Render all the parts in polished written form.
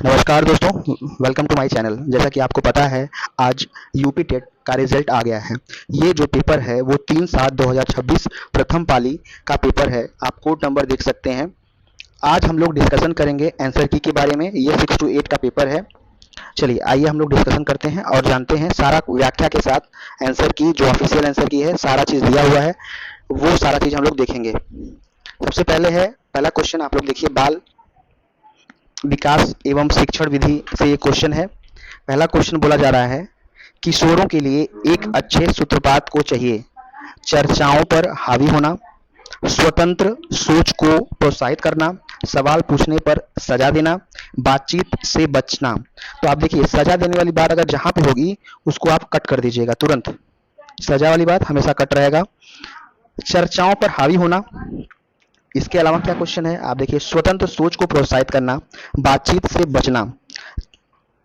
नमस्कार दोस्तों, welcome to my channel. जैसा कि आपको पता है, आज यूपी टेट का रिजल्ट आ गया है। ये जो पेपर है वो 3/7/2026 प्रथम पाली का पेपर है। आप कोड नंबर देख सकते हैं। आज हम लोग डिस्कशन करेंगे आंसर की के बारे में। ये 6 to 8 का पेपर है। चलिए आइए हम लोग डिस्कशन करते हैं और जानते हैं सारा व्याख्या के साथ आंसर की, जो ऑफिशियल आंसर की है, सारा चीज़ दिया हुआ है, वो सारा चीज़ हम लोग देखेंगे। सबसे पहले है पहला क्वेश्चन, आप लोग देखिए। बाल विकास एवं शिक्षण विधि से ये क्वेश्चन है। पहला क्वेश्चन बोला जा रहा है, किशोरों के लिए एक अच्छे सूत्रपात को चाहिए चर्चाओं पर हावी होना, स्वतंत्र सोच को प्रोत्साहित करना, सवाल पूछने पर सजा देना, बातचीत से बचना। तो आप देखिए, सजा देने वाली बात अगर जहां पे होगी उसको आप कट कर दीजिएगा तुरंत। सजा वाली बात हमेशा कट रहेगा। चर्चाओं पर हावी होना, इसके अलावा क्या क्वेश्चन है आप देखिए। स्वतंत्र सोच को प्रोत्साहित करना, बातचीत से बचना।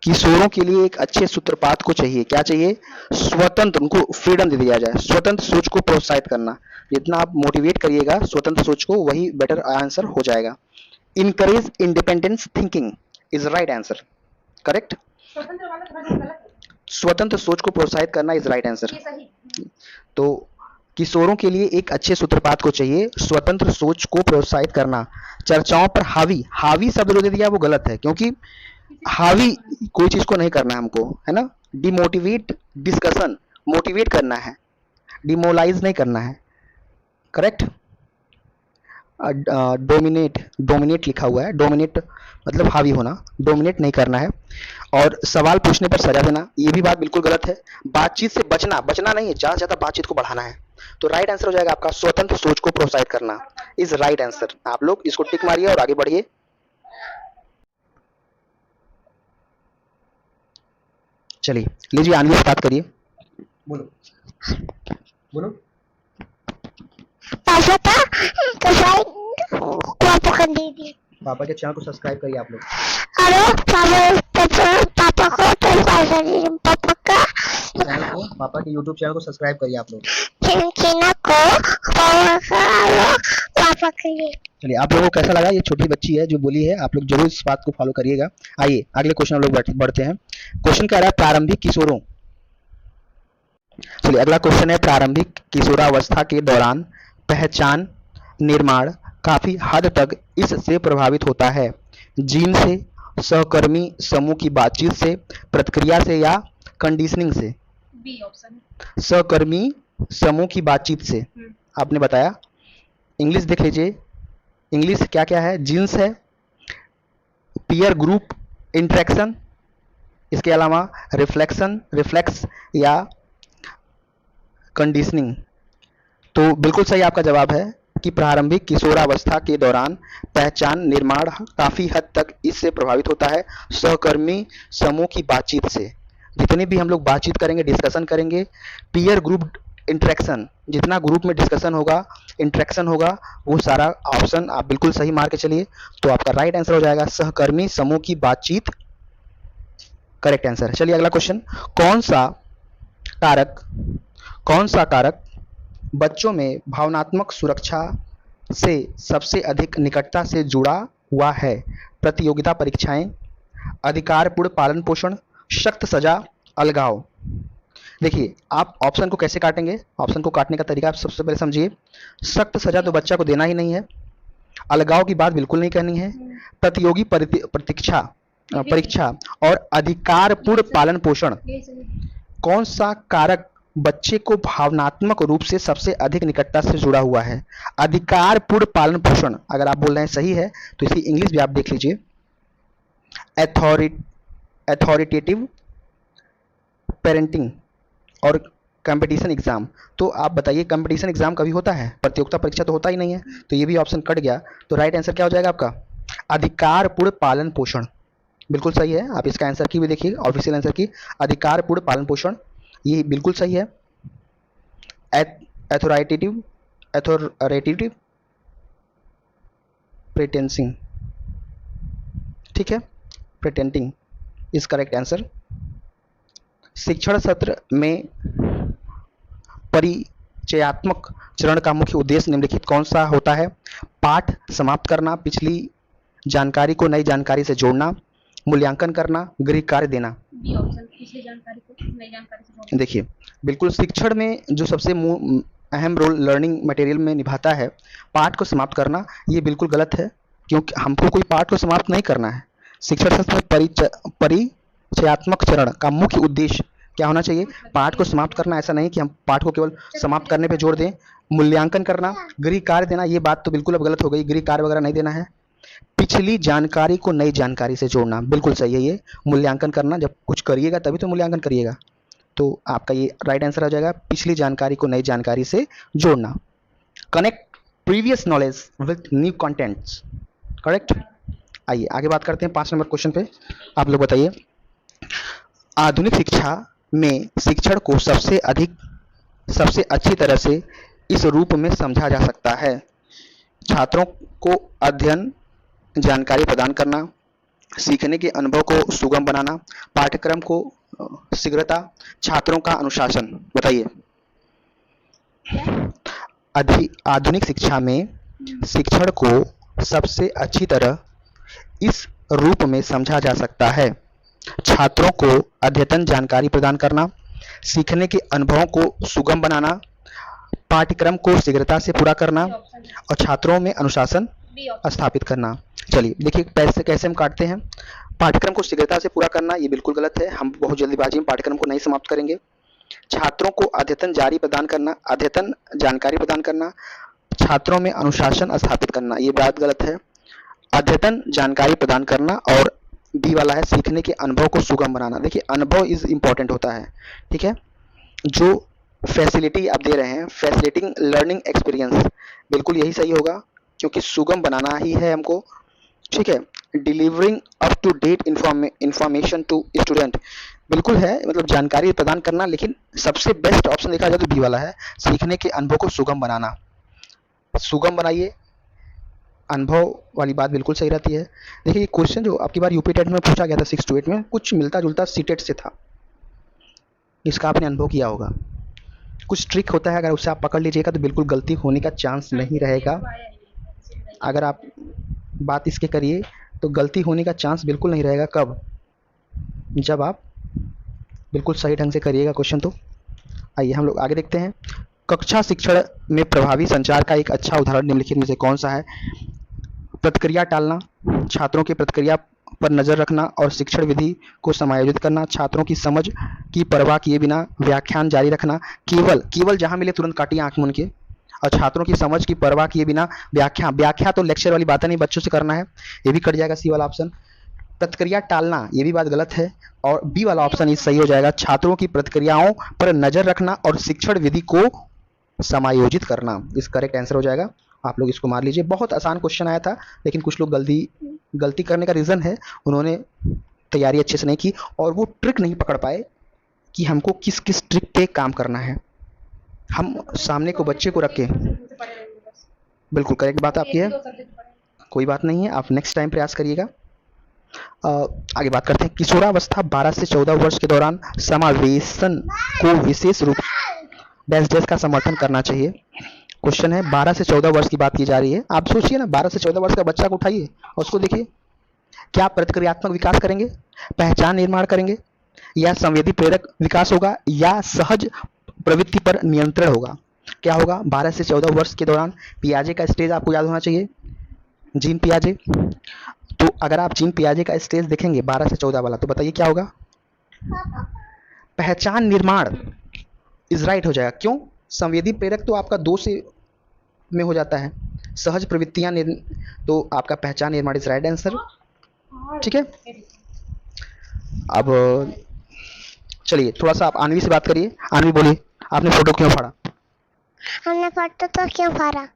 किशोरों के लिए एक अच्छे सूत्रपात को चाहिए, क्या चाहिए? स्वतंत्र, उनको फ्रीडम दे दिया जाए, स्वतंत्र सोच को प्रोत्साहित करना। जितना आप मोटिवेट करिएगा स्वतंत्र सोच को, वही बेटर आंसर हो जाएगा। Encourage independence thinking is right answer, correct. स्वतंत्र सोच को प्रोत्साहित करना इज राइट आंसर। तो किशोरों के लिए एक अच्छे सूत्रपात को चाहिए स्वतंत्र सोच को प्रोत्साहित करना। चर्चाओं पर हावी, हावी शब्द जो दे दिया वो गलत है, क्योंकि हावी कोई चीज को नहीं करना है हमको, है ना। डिमोटिवेट डिस्कशन, मोटिवेट करना है, डिमोलाइज नहीं करना है, करेक्ट। डोमिनेट, डोमिनेट लिखा हुआ है, डोमिनेट मतलब हावी होना, डोमिनेट नहीं करना है। और सवाल पूछने पर सजा देना, ये भी बात बिल्कुल गलत है। बातचीत से बचना, बचना नहीं है, ज्यादा से ज्यादा बातचीत को बढ़ाना है। तो राइट आंसर हो जाएगा आपका स्वतंत्र सोच को प्रोत्साहित करना इज राइट आंसर। आप लोग इसको टिक मारिए और आगे बढ़िए। चलिए लीजिए आनवी से बात करिए। बोलो बोलो। पापा का पापा का दीदी। पापा के चैनल को सब्सक्राइब करिए आप लोग। अरे पापा को पैसा दीजिए। पापा का चैनल को, पापा के यूट्यूब चैनल को सब्सक्राइब करिए आप लोग। चीना को पापा के लिए। चलिए, आप लोगों को कैसा लगा? ये छोटी बच्ची है जो बोली है, आप लोग जरूर इस बात को फॉलो करिएगा। आइए अगले क्वेश्चन हम लोग बढ़ते हैं। क्वेश्चन क्या रहा है? प्रारंभिक किशोरों। चलिए अगला क्वेश्चन है, प्रारंभिक किशोरावस्था के दौरान पहचान निर्माण काफी हद तक इससे प्रभावित होता है। जीन से, सहकर्मी समूह की बातचीत से, प्रतिक्रिया से या कंडीशनिंग से? B option. सहकर्मी समूह की बातचीत से आपने बताया। इंग्लिश देख लीजिए, इंग्लिश क्या क्या है? जीन्स है, पीयर ग्रुप इंटरेक्शन, इसके अलावा रिफ्लेक्शन, रिफ्लेक्स या कंडीशनिंग। तो बिल्कुल सही आपका जवाब है कि प्रारंभिक किशोरावस्था के दौरान पहचान निर्माण काफी हद तक इससे प्रभावित होता है, सहकर्मी समूह की बातचीत से। जितने भी हम लोग बातचीत करेंगे, डिस्कशन करेंगे, पीयर ग्रुप इंटरेक्शन, जितना ग्रुप में डिस्कशन होगा, इंटरेक्शन होगा, वो सारा ऑप्शन आप बिल्कुल सही मार के चलिए। तो आपका राइट आंसर हो जाएगा सहकर्मी समूह की बातचीत, करेक्ट आंसर। चलिए अगला क्वेश्चन, कौन सा कारक बच्चों में भावनात्मक सुरक्षा से सबसे अधिक निकटता से जुड़ा हुआ है? प्रतियोगिता परीक्षाएं, अधिकारपूर्ण पालन पोषण, सख्त सजा, अलगाव। देखिए आप ऑप्शन को कैसे काटेंगे, ऑप्शन को काटने का तरीका आप सबसे पहले समझिए। सख्त सजा तो बच्चा को देना ही नहीं है, अलगाव की बात बिल्कुल नहीं करनी है, प्रतियोगी परीक्षा और अधिकारपूर्ण पालन पोषण। कौन सा कारक बच्चे को भावनात्मक रूप से सबसे अधिक निकटता से जुड़ा हुआ है? अधिकारपूर्ण पालन पोषण अगर आप बोल रहे हैं सही है तो इसकी इंग्लिश भी आप देख लीजिए। अथॉरिटेटिव पेरेंटिंग और कंपटीशन एग्जाम। तो आप बताइए, कंपटीशन एग्जाम कभी होता है? प्रतियोगिता परीक्षा तो होता ही नहीं है, तो ये भी ऑप्शन कट गया। तो राइट आंसर क्या हो जाएगा आपका? अधिकारपूर्ण पालन पोषण, बिल्कुल सही है। आप इसका आंसर की भी देखिए, ऑफिशियल आंसर की, अधिकारपूर्ण पालन पोषण, ये बिल्कुल सही है। अथॉरिटेटिव प्रेटेंसिंग, ठीक है, प्रेटेंटिंग इज करेक्ट आंसर। शिक्षण सत्र में परिचयात्मक चरण का मुख्य उद्देश्य निम्नलिखित कौन सा होता है? पाठ समाप्त करना, पिछली जानकारी को नई जानकारी से जोड़ना, मूल्यांकन करना, गृह कार्य देना। बी ऑप्शन, पिछली जानकारी को नई जानकारी से जोड़ना। देखिए बिल्कुल शिक्षण में जो सबसे अहम रोल लर्निंग मटेरियल में निभाता है पाठ को समाप्त करना, ये बिल्कुल गलत है, क्योंकि हमको कोई पाठ को समाप्त नहीं करना है। शिक्षण शास्त्र में परिचयात्मक चरण का मुख्य उद्देश्य क्या होना चाहिए? पाठ को समाप्त करना। ऐसा नहीं कि हम पाठ को केवल समाप्त करने पे जोर दें। मूल्यांकन करना, गृह कार्य देना, ये बात तो बिल्कुल अब गलत हो गई, गृह कार्य वगैरह नहीं देना है। पिछली जानकारी को नई जानकारी से जोड़ना, बिल्कुल सही है ये। मूल्यांकन करना, जब कुछ करिएगा तभी तो मूल्यांकन करिएगा, तो आपका ये राइट आंसर आ जाएगा, पिछली जानकारी को नई जानकारी से जोड़ना। Connect previous knowledge with new contents, correct. आइए आगे बात करते हैं 5 नंबर क्वेश्चन पे। आप लोग बताइए, आधुनिक शिक्षा में शिक्षण को सबसे अच्छी तरह से इस रूप में समझा जा सकता है: छात्रों को अध्ययन जानकारी प्रदान करना, सीखने के अनुभव को सुगम बनाना, पाठ्यक्रम को शीघ्रता, छात्रों का अनुशासन। बताइए, आधुनिक शिक्षा में शिक्षण को सबसे अच्छी तरह इस रूप में समझा जा सकता है: छात्रों को अद्यतन जानकारी प्रदान करना, सीखने के अनुभवों को सुगम बनाना, पाठ्यक्रम को शीघ्रता से पूरा करना और छात्रों में अनुशासन स्थापित करना। चलिए देखिए कैसे हम काटते हैं। पाठ्यक्रम को शीघ्रता से पूरा करना, ये बिल्कुल गलत है, हम बहुत जल्दीबाजी में पाठ्यक्रम को नहीं समाप्त करेंगे। छात्रों को अद्यतन जानकारी प्रदान करना, छात्रों में अनुशासन स्थापित करना, ये बात गलत है। अद्यतन जानकारी प्रदान करना, और बी वाला है सीखने के अनुभव को सुगम बनाना। देखिए अनुभव इज इम्पोर्टेंट होता है, ठीक है। जो फैसिलिटी आप दे रहे हैं, फैसिलिटिंग लर्निंग एक्सपीरियंस, बिल्कुल यही सही होगा, क्योंकि सुगम बनाना ही है हमको, ठीक है। Delivering up to date information to student, बिल्कुल है, मतलब जानकारी प्रदान करना, लेकिन सबसे बेस्ट ऑप्शन देखा जाए तो बी वाला है, सीखने के अनुभव को सुगम बनाना। सुगम बनाइए, अनुभव वाली बात बिल्कुल सही रहती है। देखिए क्वेश्चन जो आपकी बार यूपी टेट में पूछा गया था 6 to 8 में, कुछ मिलता जुलता सीटेट से था, इसका आपने अनुभव किया होगा। कुछ ट्रिक होता है, अगर उसे आप पकड़ लीजिएगा तो बिल्कुल गलती होने का चांस नहीं रहेगा। अगर आप बात इसके करिए तो गलती होने का चांस बिल्कुल नहीं रहेगा। कब? जब आप बिल्कुल सही ढंग से करिएगा क्वेश्चन। तो आइए हम लोग आगे देखते हैं। कक्षा शिक्षण में प्रभावी संचार का एक अच्छा उदाहरण निम्नलिखित में से कौन सा है? प्रतिक्रिया टालना, छात्रों की प्रतिक्रिया पर नज़र रखना और शिक्षण विधि को समायोजित करना, छात्रों की समझ की परवाह किए बिना व्याख्यान जारी रखना, केवल जहां मिले तुरंत काटिए आंख मूंद के, और छात्रों की समझ की परवाह किए बिना व्याख्या तो लेक्चर वाली बातें नहीं, बच्चों से करना है, ये भी कट जाएगा सी वाला ऑप्शन। प्रतिक्रिया टालना, ये भी बात गलत है, और बी वाला ऑप्शन ही सही हो जाएगा, छात्रों की प्रतिक्रियाओं पर नजर रखना और शिक्षण विधि को समायोजित करना, इस करेक्ट आंसर हो जाएगा। आप लोग इसको मार लीजिए। बहुत आसान क्वेश्चन आया था, लेकिन कुछ लोग गलती करने का रीज़न है उन्होंने तैयारी अच्छे से नहीं की और वो ट्रिक नहीं पकड़ पाए कि हमको किस किस ट्रिक पे काम करना है। हम सामने को बच्चे को रख के, बिल्कुल करेक्ट बात आपकी है, कोई बात नहीं है, आप नेक्स्ट टाइम प्रयास करिएगा। आगे बात करते हैं। किशोरावस्था 12 से 14 वर्ष के दौरान समावेशन को विशेष रूप डैश का समर्थन करना चाहिए। क्वेश्चन है 12 से 14 वर्ष की बात की जा रही है। आप सोचिए ना, 12 से 14 वर्ष का बच्चा को उठाइए और उसको देखिए, क्या प्रतिक्रियात्मक विकास करेंगे, पहचान निर्माण करेंगे, या संवेदी प्रेरक विकास होगा, या सहज प्रवृत्ति पर नियंत्रण होगा? क्या होगा? 12 से 14 वर्ष के दौरान पियाजे का स्टेज आपको याद होना चाहिए, जीन पियाजे। तो अगर आप जीन पियाजे का स्टेज देखेंगे 12 से 14 वाला, तो बताइए क्या होगा? पहचान निर्माण इज राइट हो जाएगा। क्यों? संवेदी प्रेरक तो आपका 2 से में हो जाता है, सहज प्रवृत्तियां तो आपका पहचान निर्माण इज राइट आंसर, ठीक है। अब चलिए थोड़ा सा आप आनवी से बात करिए। आनवी बोलिए, आपने फोटो क्यों फाड़ा? हमने फोटो तो क्यों फाड़ा?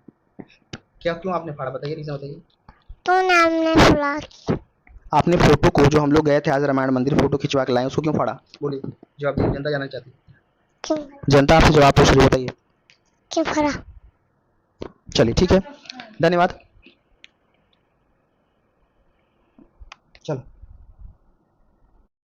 क्यों आपने फाड़ा, बताइए, रीजन बताइए। तूने हमने फाड़ा। आपने फोटो को, जो हम लोग गए थे आज रामायण मंदिर फोटो खिंचवा के लाए, उसको क्यों फाड़ा? बोलिए, जवाब दीजिए, जनता जानना चाहती है। क्यों? जनता आपसे जवाब पूछ रही है, बताइए क्यों फाड़ा? चलिए ठीक है, धन्यवाद।